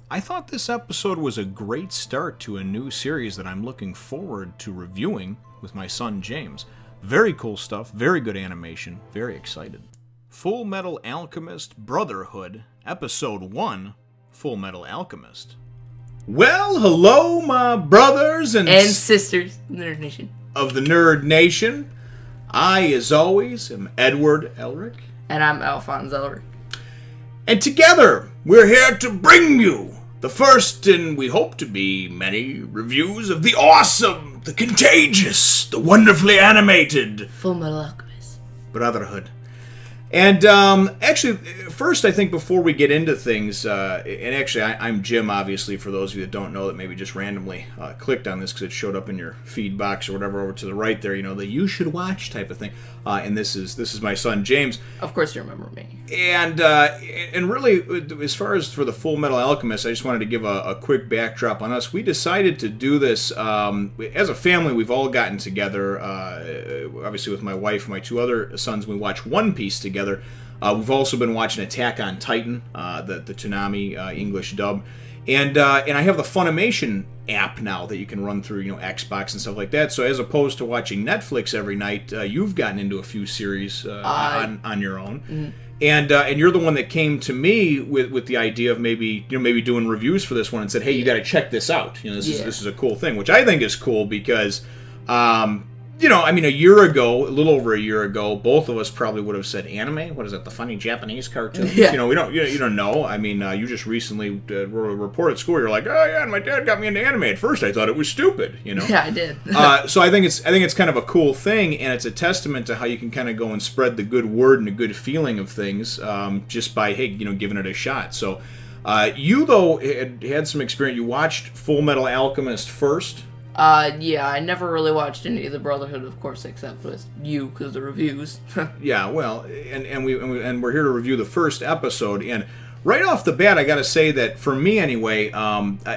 I thought this episode was a great start to a new series that I'm looking forward to reviewing with my son James. Very cool stuff, very good animation, very excited. Fullmetal Alchemist Brotherhood, Episode 1, Fullmetal Alchemist. Well, hello, my brothers and sisters, Nerd Nation. Of the Nerd Nation. I, as always, am Edward Elric. And I'm Alphonse Elric. And together, we're here to bring you the first, and we hope to be many, reviews of the awesome, the contagious, the wonderfully animated Fullmetal Alchemist Brotherhood. And actually, first, I think before we get into things, and actually, I'm Jim, obviously, for those of you that don't know that maybe just randomly clicked on this because it showed up in your feed box or whatever over to the right there, you know, the you should watch type of thing. And this is my son James. Of course, you remember me. And really, as far as for the Fullmetal Alchemist, I just wanted to give a quick backdrop on us. We decided to do this as a family. We've all gotten together, obviously with my wife and my two other sons. We watch One Piece together. We've also been watching Attack on Titan, the Toonami English dub. And I have the Funimation app now that you can run through, you know, Xbox and stuff like that. So as opposed to watching Netflix every night, you've gotten into a few series on your own. Mm-hmm. And you're the one that came to me with the idea of maybe doing reviews for this one and said, hey, you got to check this out. You know, this is a cool thing, which I think is cool because you know, I mean, a little over a year ago, both of us probably would have said anime. What is it, the funny Japanese cartoons? Yeah. You know, you don't know. I mean, you just recently wrote a report at school. You're like, oh yeah, my dad got me into anime. At first, I thought it was stupid. You know. Yeah, I did. So I think it's kind of a cool thing, and it's a testament to how you can kind of go and spread the good word and a good feeling of things just by giving it a shot. So you though had some experience. You watched Fullmetal Alchemist first. Yeah, I never really watched any of the Brotherhood, of course, except with you, because the reviews. Yeah, well, and we're here to review the first episode, and right off the bat, I gotta say that, for me anyway,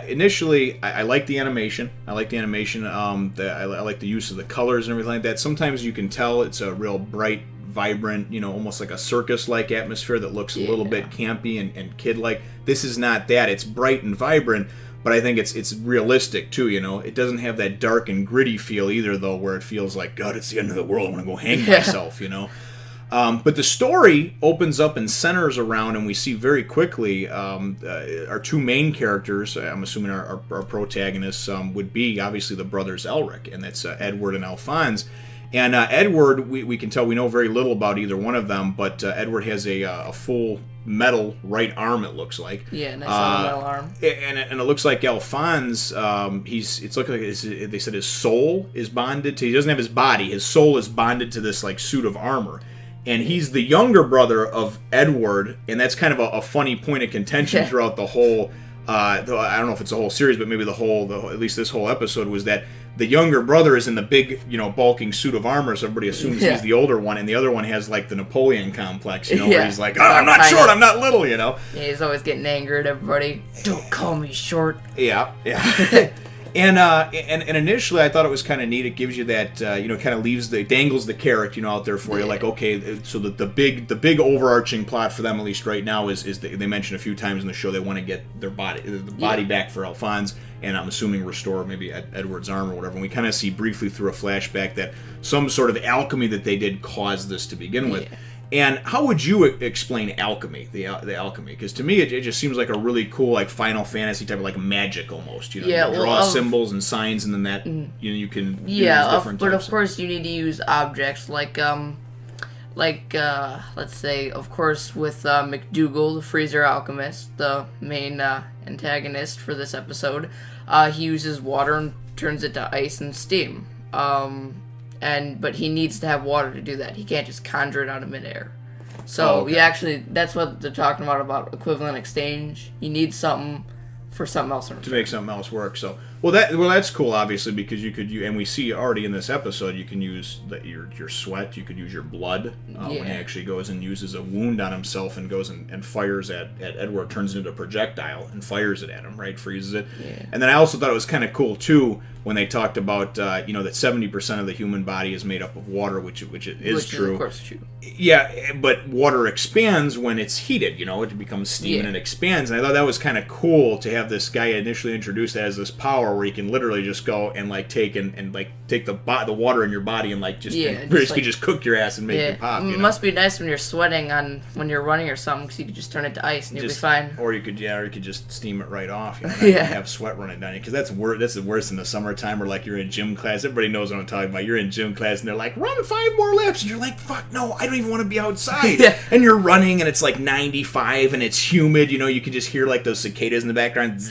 initially, I like the animation. I like the animation, I like the use of the colors and everything like that. Sometimes you can tell it's a real bright, vibrant, you know, almost like a circus-like atmosphere that looks a little bit campy and kid-like. This is not that. It's bright and vibrant, but I think it's realistic, too, you know. It doesn't have that dark and gritty feel either, though, where it feels like, God, it's the end of the world, I want to go hang myself, you know. But the story opens up and centers around, and we see very quickly our two main characters, I'm assuming our protagonists, would be, obviously, the brothers Elric, and that's Edward and Alphonse. And Edward, we can tell we know very little about either one of them, but Edward has a full metal right arm, it looks like. Yeah, nice metal arm. And it looks like Alphonse, it's looking like they said his soul is bonded to, he doesn't have his body, his soul is bonded to this like suit of armor. And he's the younger brother of Edward, and that's kind of a funny point of contention throughout the whole, I don't know if it's the whole series, but maybe at least this whole episode, was that the younger brother is in the big, you know, bulking suit of armor, so everybody assumes he's the older one, and the other one has, like, the Napoleon complex, you know, where he's like, oh, I'm not short, I'm not little, you know? Yeah, he's always getting angry at everybody. Don't call me short. Yeah, yeah. And initially, I thought it was kind of neat. It gives you that, you know, kind of dangles the carrot, you know, out there for you. Like, okay, so the big overarching plot for them, at least right now, is they mentioned a few times in the show they want to get the body back for Alphonse, and I'm assuming restore maybe Edward's arm or whatever. And we kind of see briefly through a flashback that some sort of alchemy that they did caused this to begin with. And how would you explain alchemy, the alchemy? Because to me, it just seems like a really cool, like, Final Fantasy type of, like, magic almost. You know, you draw symbols and signs, and then that, you know, you can do these different but types of course you need to use objects like let's say, of course, with McDougal, the Freezer Alchemist, the main antagonist for this episode, he uses water and turns it to ice and steam. But he needs to have water to do that. He can't just conjure it out of midair. So that's what they're talking about equivalent exchange. You need something for something else to make something else work. So Well, that's cool, obviously, because you could and we see already in this episode you can use your sweat, you could use your blood when he actually goes and uses a wound on himself and goes and fires at Edward, turns it into a projectile and fires it at him, right? Freezes it. Yeah. And then I also thought it was kind of cool too when they talked about that 70% of the human body is made up of water, which is true. Which is of course true. Yeah, but water expands when it's heated. It becomes steam and it expands. And I thought that was kind of cool to have this guy initially introduced as this power where he can literally just go and take the water in your body and basically just cook your ass and make you pop. It must be nice when you're sweating when you're running or something, because you could just turn it to ice and you'll be fine. Or you could just steam it right off. Have sweat running down you, because that's worse in the summertime, where you're in gym class. Everybody knows what I'm talking about. You're in gym class and they're like, run 5 more laps, and you're like, fuck no, I don't even want to be outside. And you're running and it's 95 and it's humid. You can just hear those cicadas in the background.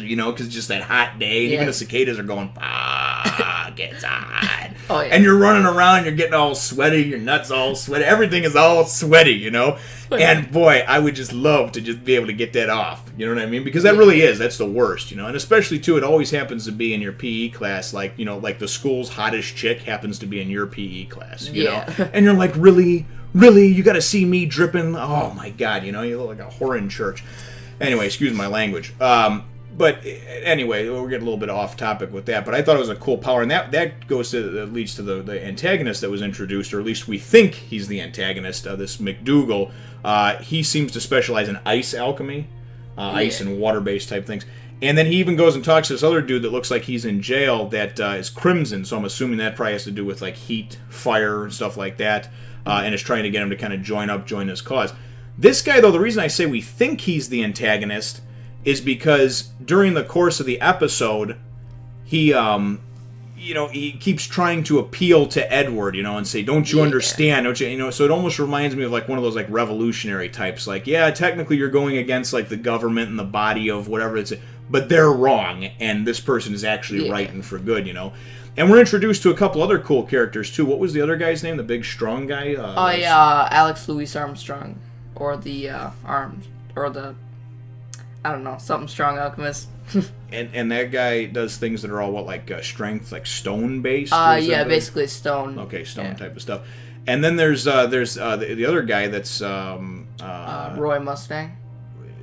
Because it's just that hot day. And even the cicadas are going, fuck, it's hot. Oh, yeah. And you're running around, you're getting all sweaty, your nuts all sweaty, everything is all sweaty, And boy, I would just love to just be able to get that off. You know what I mean? Because that really is, that's the worst, And especially too, it always happens to be in your PE class, like the school's hottest chick happens to be in your PE class, you know? And you're like, really, you got to see me dripping? Oh my God, you look like a whore in church. Anyway, excuse my language. But anyway, we're getting a little bit off topic with that. But I thought it was a cool power, and that leads to the antagonist that was introduced, or at least we think he's the antagonist. This McDougal, he seems to specialize in ice alchemy, ice and water-based type things. And then he even goes and talks to this other dude that looks like he's in jail that is Crimson. So I'm assuming that probably has to do with heat, fire, and stuff like that, and is trying to get him to kind of join his cause. This guy, though, the reason I say we think he's the antagonist is because during the course of the episode, he keeps trying to appeal to Edward, and say, "Don't you understand? Don't you?" So it almost reminds me of one of those revolutionary types. Technically you're going against the government and the body of whatever it's, but they're wrong, and this person is actually right and for good, And we're introduced to a couple other cool characters too. What was the other guy's name? The big strong guy? Alex Louis Armstrong, or the I don't know, something strong alchemist. and that guy does things that are all strength, stone based. Basically stone. Okay, stone type of stuff. And then there's the other guy that's Roy Mustang.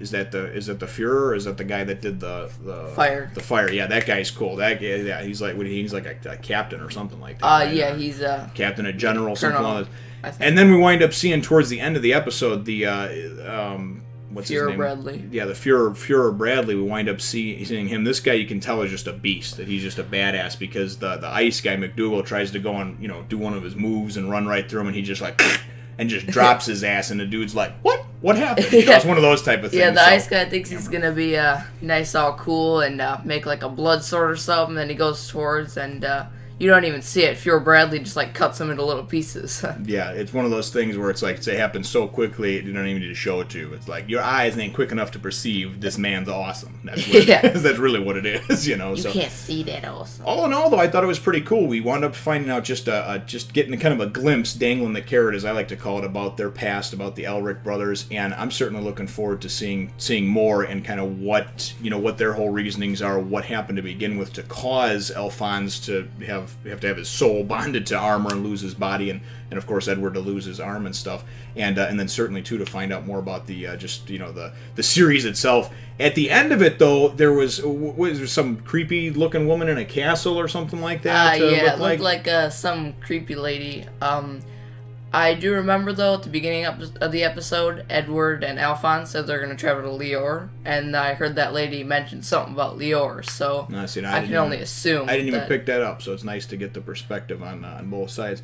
Is that the Fuhrer, or is that the guy that did the fire? The fire, yeah, that guy's cool. That guy, he's like a captain or something like that. Right? He's a captain, a general, something like that. And then we wind up seeing towards the end of the episode the what's Fuhrer his name? Bradley. Yeah, the Fuhrer Bradley. We wind up seeing him. This guy, you can tell, is just a beast. That he's just a badass, because the ice guy McDougal tries to go and do one of his moves and run right through him, and he just and just drops his ass, and the dude's like, "What? What happened?" It's one of those type of things. Yeah, the ice guy thinks he's gonna be nice, all cool, and make a blood sword or something. Then he goes towards, and you don't even see it. Fuhrer Bradley just cuts him into little pieces. Yeah, it's one of those things where it's it happens so quickly you don't even need to show it to you. It's your eyes ain't quick enough to perceive this man's awesome. That's what that's really what it is, You can't see that awesome. All in all, though, I thought it was pretty cool. We wound up finding out just getting kind of a glimpse, dangling the carrot, as I like to call it, about their past, about the Elric brothers, and I'm certainly looking forward to seeing more and kind of what their whole reasonings are, what happened to begin with to cause Alphonse to have his soul bonded to armor and lose his body, and of course Edward to lose his arm and stuff, and then certainly too to find out more about the the series itself. At the end of it, though, there was there some creepy looking woman in a castle or something like that. It looked like some creepy lady. I do remember, though, at the beginning of the episode, Edward and Alphonse said they're going to travel to Lior, and I heard that lady mention something about Lior, so I can only assume. I didn't even pick that up, so it's nice to get the perspective on both sides.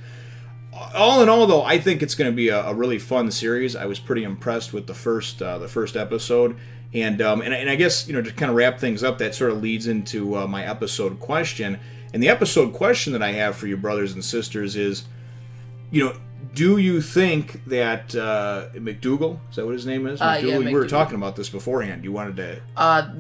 All in all, though, I think it's going to be a really fun series. I was pretty impressed with the first episode, and I guess, to kind of wrap things up, that sort of leads into my episode question. And the episode question that I have for you, brothers and sisters, is, do you think that McDougal, is that what his name is? McDougal? Yeah, We were talking about this beforehand. You wanted to...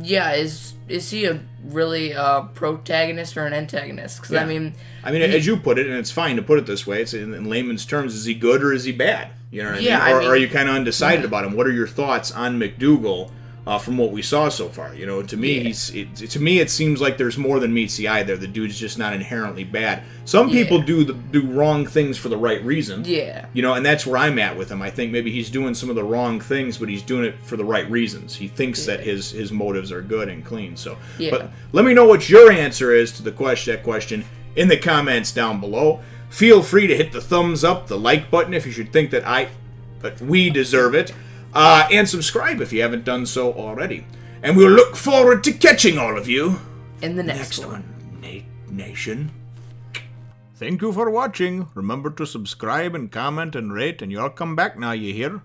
yeah, is he a really protagonist or an antagonist? Because, yeah. As you put it, and it's fine to put it this way, it's in layman's terms, is he good or is he bad? You know what I mean? Or are you kind of undecided about him? What are your thoughts on McDougal? from what we saw so far. You know, to me, to me it seems like there's more than meets the eye there. The dude's just not inherently bad. Some people do wrong things for the right reason. Yeah. You know, and that's where I'm at with him. I think maybe he's doing some of the wrong things, but he's doing it for the right reasons. He thinks that his motives are good and clean. So, but let me know what your answer is to that question in the comments down below. Feel free to hit the thumbs up, the like button if you should think that we deserve it. And subscribe if you haven't done so already. And we'll look forward to catching all of you in the next one. Nation. Thank you for watching. Remember to subscribe and comment and rate, and you all come back now, you hear?